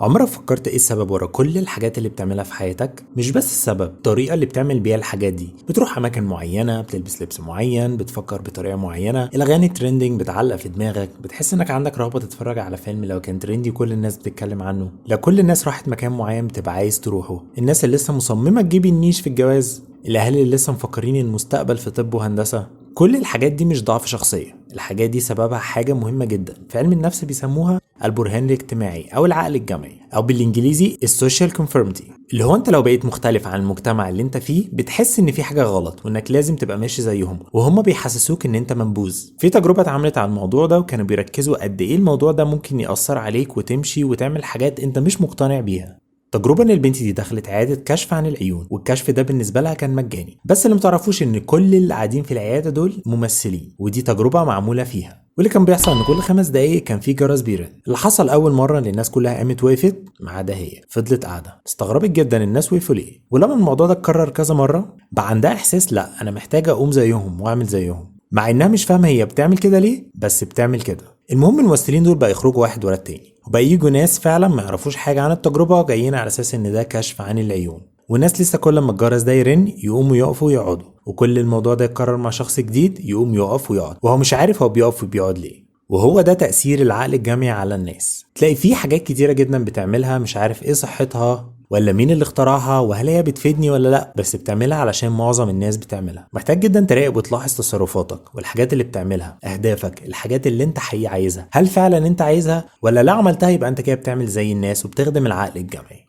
عمرك فكرت ايه السبب ورا كل الحاجات اللي بتعملها في حياتك؟ مش بس السبب، الطريقة اللي بتعمل بيها الحاجات دي. بتروح اماكن معينة، بتلبس لبس معين، بتفكر بطريقة معينة، الاغاني ترندنج بتعلق في دماغك، بتحس انك عندك رغبة تتفرج على فيلم لو كان ترندي كل الناس بتتكلم عنه. لو كل الناس راحت مكان معين بتبقى عايز تروحه. الناس اللي لسه مصممة تجيب النيش في الجواز، الاهالي اللي لسه مفكرين المستقبل في طب وهندسة. كل الحاجات دي مش ضعف شخصية، الحاجات دي سببها حاجة مهمة جدا في علم النفس بيسموها البرهان الاجتماعي او العقل الجمعي او بالانجليزي السوشيال كونفيرمتي، اللي هو انت لو بقيت مختلف عن المجتمع اللي انت فيه بتحس ان في حاجة غلط وانك لازم تبقى ماشي زيهم، وهم بيحسسوك ان انت منبوذ. في تجربة اتعملت على الموضوع ده وكانوا بيركزوا قد ايه الموضوع ده ممكن يأثر عليك وتمشي وتعمل حاجات انت مش مقتنع بيها. تجربة ان البنت دي دخلت عيادة كشف عن العيون، والكشف ده بالنسبة لها كان مجاني، بس اللي متعرفوش ان كل اللي قاعدين في العيادة دول ممثلين، ودي تجربة معمولة فيها. واللي كان بيحصل ان كل 5 دقايق كان في جرس بيرن. اللي حصل اول مرة ان الناس كلها قامت وقفت ما عدا هي، فضلت قاعدة استغربت جدا الناس وقفوا ليه. ولما الموضوع ده اتكرر كذا مرة بقى عندها احساس لا انا محتاجة اقوم زيهم واعمل زيهم، مع انها مش فاهمة هي بتعمل كده ليه، بس بتعمل كده. المهم الممثلين دول بقى يخرجوا واحد ورا التاني، وبقى يجوا ناس فعلا ما يعرفوش حاجة عن التجربة جايين على اساس ان ده كشف عن العيون، وناس لسه كل ما الجرس ده يرن يقوموا يقفوا ويقعدوا، وكل الموضوع ده يتكرر مع شخص جديد يقوم يقف ويقعد وهو مش عارف هو بيقف وبيقعد ليه. وهو ده تأثير العقل الجمعي على الناس. تلاقي فيه حاجات كتيرة جدا بتعملها مش عارف ايه صحتها ولا مين اللي اخترعها وهل هي بتفيدني ولا لا، بس بتعملها علشان معظم الناس بتعملها. محتاج جدا تراقب وتلاحظ تصرفاتك والحاجات اللي بتعملها، اهدافك، الحاجات اللي انت حقيقي عايزها، هل فعلا انت عايزها ولا لا عملتها يبقى انت كده بتعمل زي الناس وبتخدم العقل الجمعي.